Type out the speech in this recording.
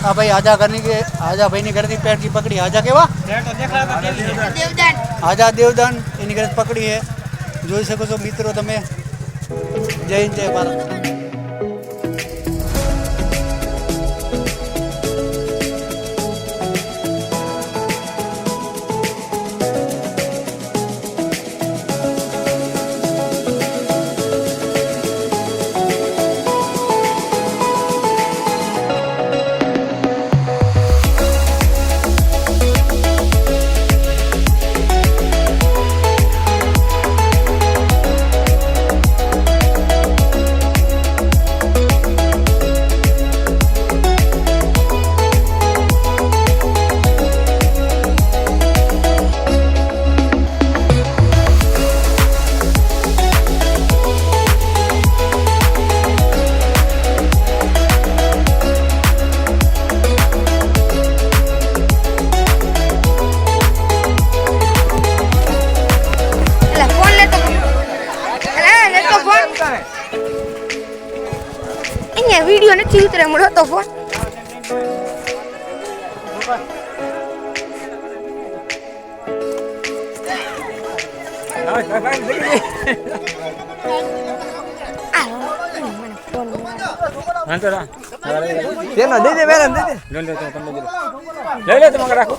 हाँ भाई आजा करने के आजा भाई नहीं करती पेट की पकड़ी आजा के वाह आजा देवदान एनी करत पकड़ी है જોઈ શકો છો મિત્રો તમે જય હિન્દ જય ભારત वीडियो ने ठीक तरह मुड़ो तो फोन दे दे मैडम दे दे ले ले तुम रखो